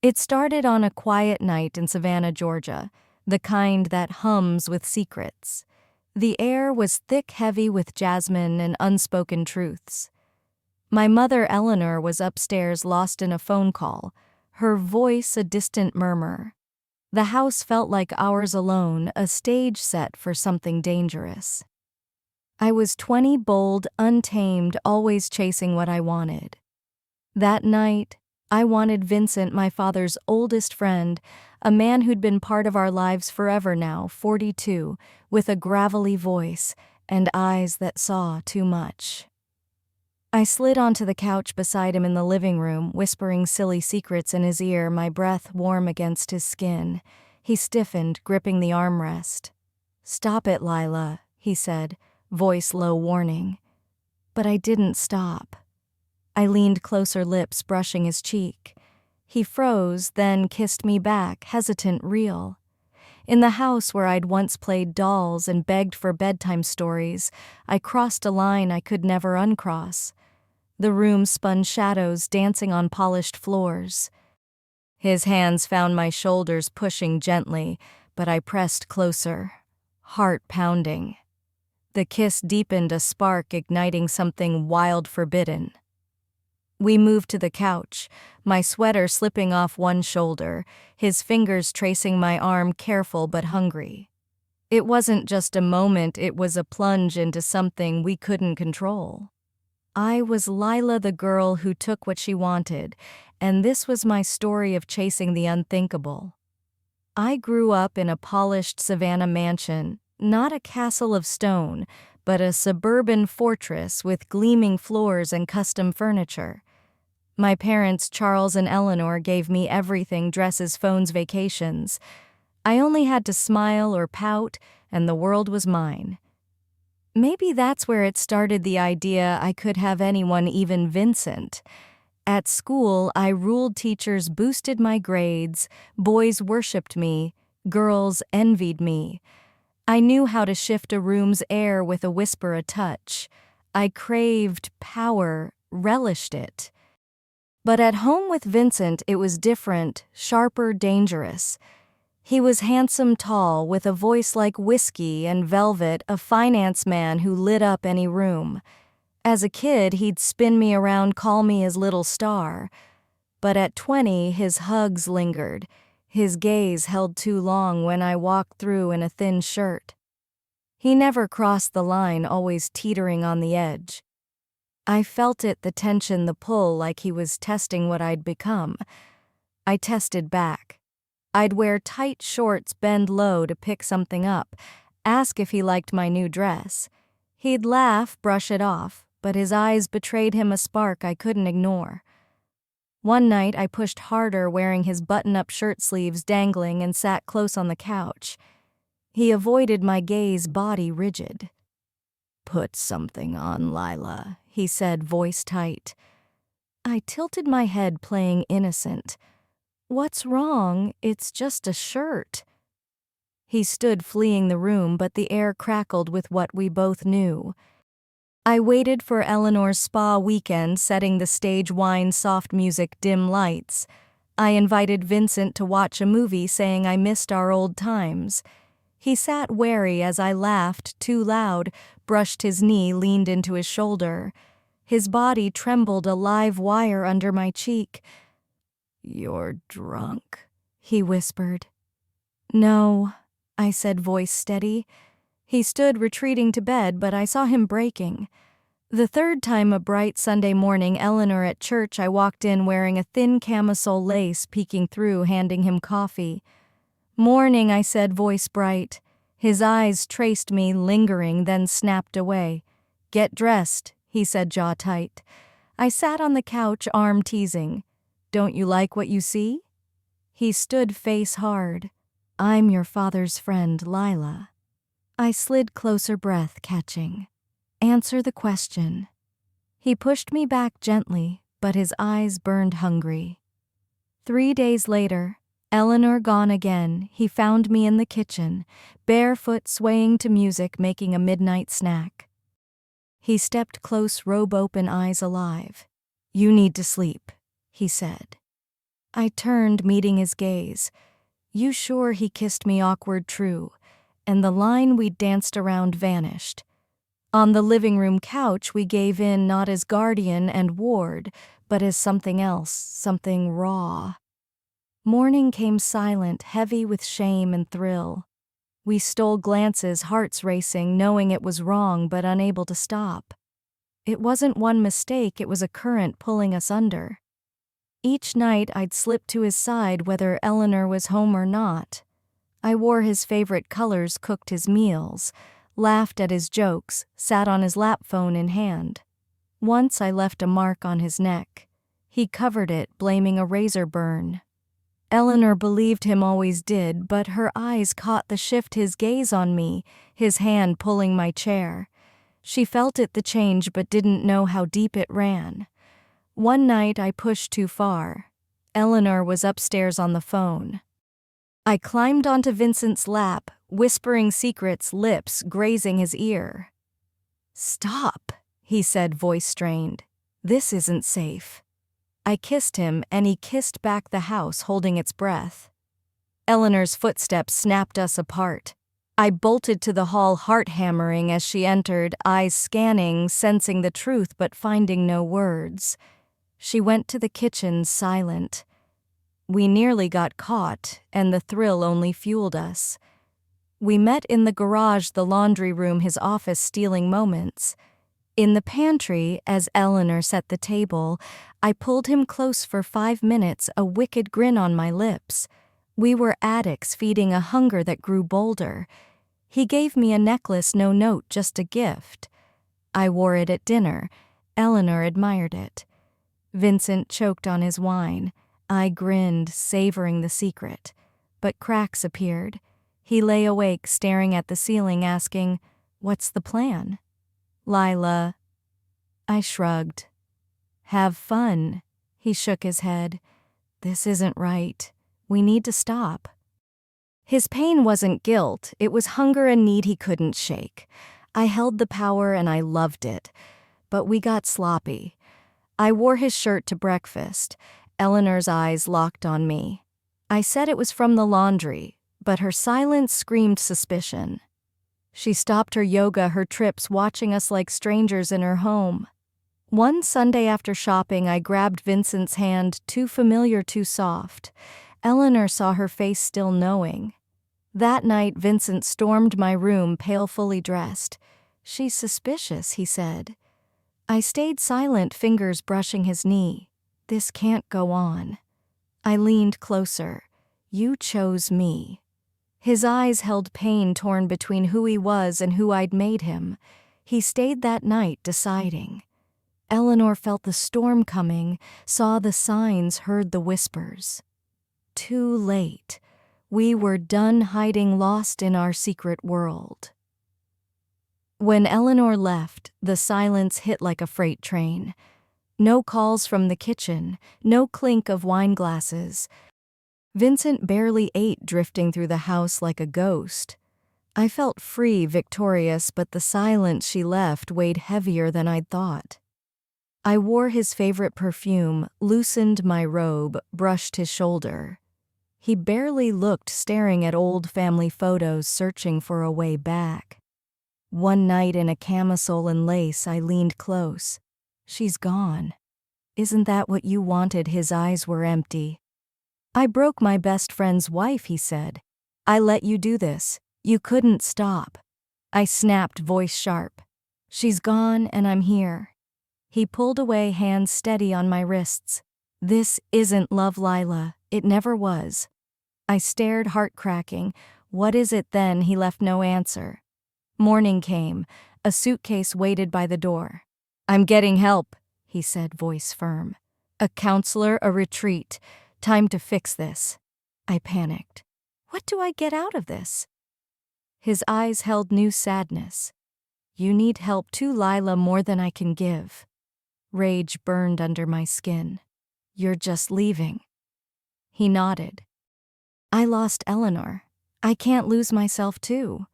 It started on a quiet night in Savannah, Georgia, the kind that hums with secrets. The air was thick, heavy with jasmine and unspoken truths. My mother, Eleanor, was upstairs lost in a phone call, her voice a distant murmur. The house felt like ours alone, a stage set for something dangerous. I was 20, bold, untamed, always chasing what I wanted. That night, I wanted Vincent, my father's oldest friend, a man who'd been part of our lives forever now, 42, with a gravelly voice and eyes that saw too much. I slid onto the couch beside him in the living room, whispering silly secrets in his ear, my breath warm against his skin. He stiffened, gripping the armrest. "Stop it, Lila," he said, voice low, warning. But I didn't stop. I leaned closer, lips brushing his cheek. He froze, then kissed me back, hesitant, real. In the house where I'd once played dolls and begged for bedtime stories, I crossed a line I could never uncross. The room spun shadows dancing on polished floors. His hands found my shoulders, pushing gently, but I pressed closer, heart pounding. The kiss deepened, a spark igniting something wild, forbidden. We moved to the couch, my sweater slipping off one shoulder, his fingers tracing my arm, careful but hungry. It wasn't just a moment, it was a plunge into something we couldn't control. I was Lila, the girl who took what she wanted, and this was my story of chasing the unthinkable. I grew up in a polished Savannah mansion, not a castle of stone, but a suburban fortress with gleaming floors and custom furniture. My parents, Charles and Eleanor, gave me everything: dresses, phones, vacations. I only had to smile or pout, and the world was mine. Maybe that's where it started, the idea I could have anyone, even Vincent. At school, I ruled, teachers boosted my grades, boys worshipped me, girls envied me. I knew how to shift a room's air with a whisper, a touch. I craved power, relished it. But at home with Vincent, it was different, sharper, dangerous. He was handsome, tall, with a voice like whiskey and velvet, a finance man who lit up any room. As a kid, he'd spin me around, call me his little star. But at 20, his hugs lingered. His gaze held too long when I walked through in a thin shirt. He never crossed the line, always teetering on the edge. I felt it, the tension, the pull, like he was testing what I'd become. I tested back. I'd wear tight shorts, bend low to pick something up, ask if he liked my new dress. He'd laugh, brush it off, but his eyes betrayed him, a spark I couldn't ignore. One night I pushed harder, wearing his button-up shirt sleeves dangling, and sat close on the couch. He avoided my gaze, body rigid. "Put something on, Lila," he said, voice tight. I tilted my head, playing innocent. "What's wrong? It's just a shirt." He stood, fleeing the room, but the air crackled with what we both knew. I waited for Eleanor's spa weekend, setting the stage, wine, soft music, dim lights. I invited Vincent to watch a movie, saying I missed our old times. He sat wary as I laughed too loud, brushed his knee, leaned into his shoulder. His body trembled, a live wire under my cheek. "You're drunk," he whispered. "No," I said, voice steady. He stood, retreating to bed, but I saw him breaking. The third time, a bright Sunday morning, Eleanor at church, I walked in wearing a thin camisole, lace peeking through, handing him coffee. "Morning," I said, voice bright. His eyes traced me, lingering, then snapped away. "Get dressed," he said, jaw tight. I sat on the couch, arm teasing. "Don't you like what you see?" He stood, face hard. "I'm your father's friend, Lila." I slid closer, breath catching. "Answer the question." He pushed me back gently, but his eyes burned hungry. 3 days later, Eleanor gone again, he found me in the kitchen, barefoot, swaying to music, making a midnight snack. He stepped close, robe open, eyes alive. "You need to sleep," he said. I turned, meeting his gaze. You sure he kissed me awkward true, and the line we'd danced around vanished. On the living room couch we gave in not as guardian and ward, but as something else, something raw. Morning came silent, heavy with shame and thrill. We stole glances, hearts racing, knowing it was wrong but unable to stop. It wasn't one mistake, it was a current pulling us under. Each night I'd slip to his side whether Eleanor was home or not. I wore his favorite colors, cooked his meals, laughed at his jokes, sat on his lap phone in hand. Once I left a mark on his neck. He covered it, blaming a razor burn. Eleanor believed him, always did, but her eyes caught the shift, his gaze on me, his hand pulling my chair. She felt it, the change, but didn't know how deep it ran. One night I pushed too far. Eleanor was upstairs on the phone. I climbed onto Vincent's lap, whispering secrets, lips grazing his ear. "Stop," he said, voice strained. "This isn't safe." I kissed him, and he kissed back, the house holding its breath. Eleanor's footsteps snapped us apart. I bolted to the hall, heart hammering as she entered, eyes scanning, sensing the truth but finding no words. She went to the kitchen, silent. We nearly got caught, and the thrill only fueled us. We met in the garage, the laundry room, his office, stealing moments. In the pantry, as Eleanor set the table, I pulled him close for 5 minutes, a wicked grin on my lips. We were addicts, feeding a hunger that grew bolder. He gave me a necklace, no note, just a gift. I wore it at dinner. Eleanor admired it. Vincent choked on his wine. I grinned, savoring the secret. But cracks appeared. He lay awake, staring at the ceiling, asking, "What's the plan?" "Lila." I shrugged. "Have fun." He shook his head. "This isn't right. We need to stop." His pain wasn't guilt, it was hunger and need he couldn't shake. I held the power and I loved it. But we got sloppy. I wore his shirt to breakfast. Eleanor's eyes locked on me. I said it was from the laundry, but her silence screamed suspicion. She stopped her yoga, her trips, watching us like strangers in her home. One Sunday after shopping, I grabbed Vincent's hand, too familiar, too soft. Eleanor saw her face, still knowing. That night, Vincent stormed my room, pale, fully dressed. "She's suspicious," he said. I stayed silent, fingers brushing his knee. This can't go on. I leaned closer. "You chose me." His eyes held pain, torn between who he was and who I'd made him. He stayed that night, deciding. Eleanor felt the storm coming, saw the signs, heard the whispers. Too late. We were done hiding, lost in our secret world. When Eleanor left, the silence hit like a freight train. No calls from the kitchen, no clink of wine glasses. Vincent barely ate, drifting through the house like a ghost. I felt free, victorious, but the silence she left weighed heavier than I'd thought. I wore his favorite perfume, loosened my robe, brushed his shoulder. He barely looked, staring at old family photos, searching for a way back. One night in a camisole and lace, I leaned close. "She's gone. Isn't that what you wanted?" His eyes were empty. "I broke my best friend's wife," he said. "I let you do this. You couldn't stop." I snapped, voice sharp. "She's gone and I'm here." He pulled away, hands steady on my wrists. "This isn't love, Lila. It never was." I stared, heart cracking. "What is it then?" He left no answer. Morning came. A suitcase waited by the door. "I'm getting help," he said, voice firm. "A counselor, a retreat. Time to fix this." I panicked. What do I get out of this? His eyes held new sadness. "You need help too, Lila, more than I can give." Rage burned under my skin. "You're just leaving." He nodded. "I lost Eleanor. I can't lose myself too."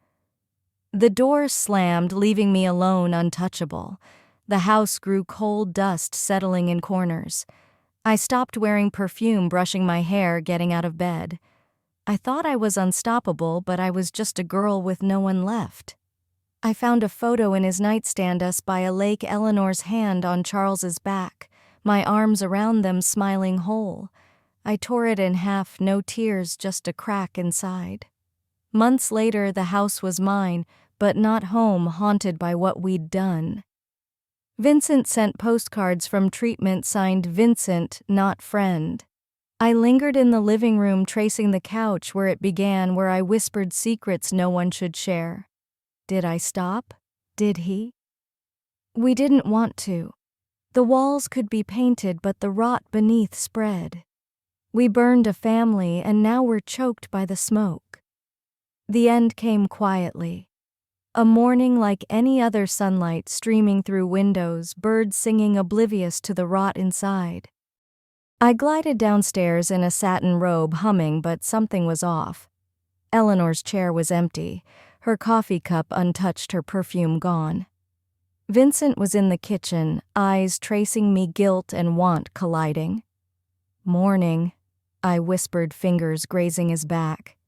The door slammed, leaving me alone, untouchable. The house grew cold, dust settling in corners. I stopped wearing perfume, brushing my hair, getting out of bed. I thought I was unstoppable, but I was just a girl with no one left. I found a photo in his nightstand, us by a lake, Eleanor's hand on Charles's back, my arms around them, smiling whole. I tore it in half, no tears, just a crack inside. Months later, the house was mine, but not home, haunted by what we'd done. Vincent sent postcards from treatment signed Vincent, not friend. I lingered in the living room, tracing the couch where it began, where I whispered secrets no one should share. Did I stop? Did he? We didn't want to. The walls could be painted, but the rot beneath spread. We burned a family, and now we're choked by the smoke. The end came quietly. A morning like any other, sunlight streaming through windows, birds singing oblivious to the rot inside. I glided downstairs in a satin robe, humming, but something was off. Eleanor's chair was empty, her coffee cup untouched, her perfume gone. Vincent was in the kitchen, eyes tracing me, guilt and want colliding. Morning, I whispered, fingers grazing his back.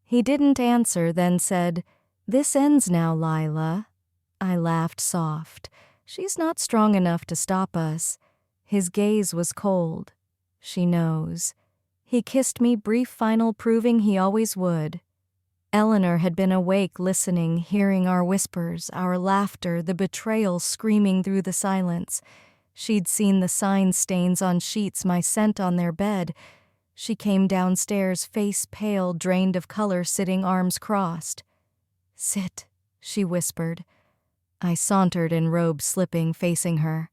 He didn't answer, then said, "This ends now, Lila." I laughed soft. She's not strong enough to stop us. His gaze was cold. She knows. He kissed me, brief, final, proving he always would. Eleanor had been awake, listening, hearing our whispers, our laughter, the betrayal screaming through the silence. She'd seen the sign stains on sheets, my scent on their bed. She came downstairs, face pale, drained of color, sitting, arms crossed. "Sit," she whispered. I sauntered in robe, slipping, facing her.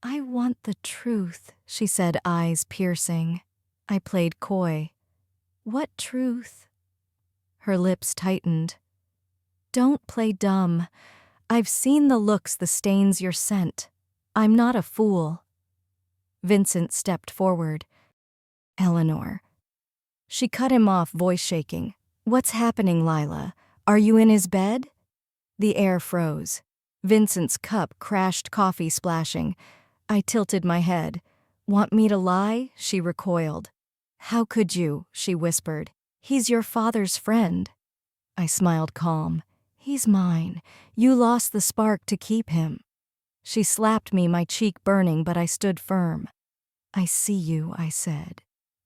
"I want the truth," she said, eyes piercing. I played coy. "What truth?" Her lips tightened. "Don't play dumb. I've seen the looks, the stains, your scent. I'm not a fool." Vincent stepped forward. "Eleanor." She cut him off, voice shaking. "What's happening, Lila? Are you in his bed?" The air froze. Vincent's cup crashed, coffee splashing. I tilted my head. "Want me to lie?" She recoiled. "How could you?" she whispered. "He's your father's friend." I smiled, calm. "He's mine. You lost the spark to keep him." She slapped me, my cheek burning, but I stood firm. "I see you," I said.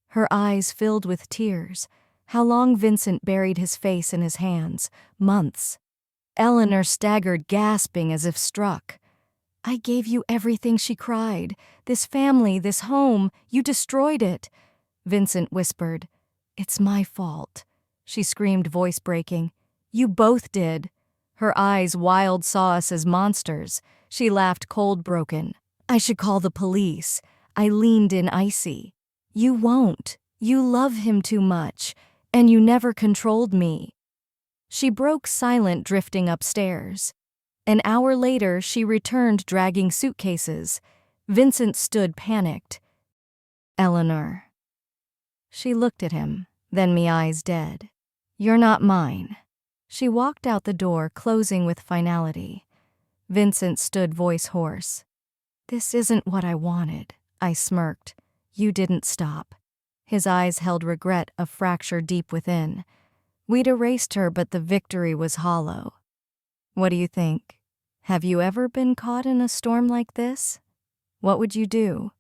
Her eyes filled with tears. How long? Vincent buried his face in his hands. Months. Eleanor staggered, gasping as if struck. "I gave you everything," she cried. "This family, this home, you destroyed it." Vincent whispered. "It's my fault." She screamed, voice breaking. "You both did." Her eyes wild, saw us as monsters. She laughed, cold, broken. "I should call the police." I leaned in, icy. "You won't. You love him too much, and you never controlled me." She broke, silent, drifting upstairs. An hour later, she returned, dragging suitcases. Vincent stood, panicked. "Eleanor." She looked at him, then me, eyes dead. "You're not mine." She walked out the door, closing with finality. Vincent stood, voice hoarse. "This isn't what I wanted." I smirked. "You didn't stop." His eyes held regret, a fracture deep within. We'd erased her, but the victory was hollow. What do you think? Have you ever been caught in a storm like this? What would you do?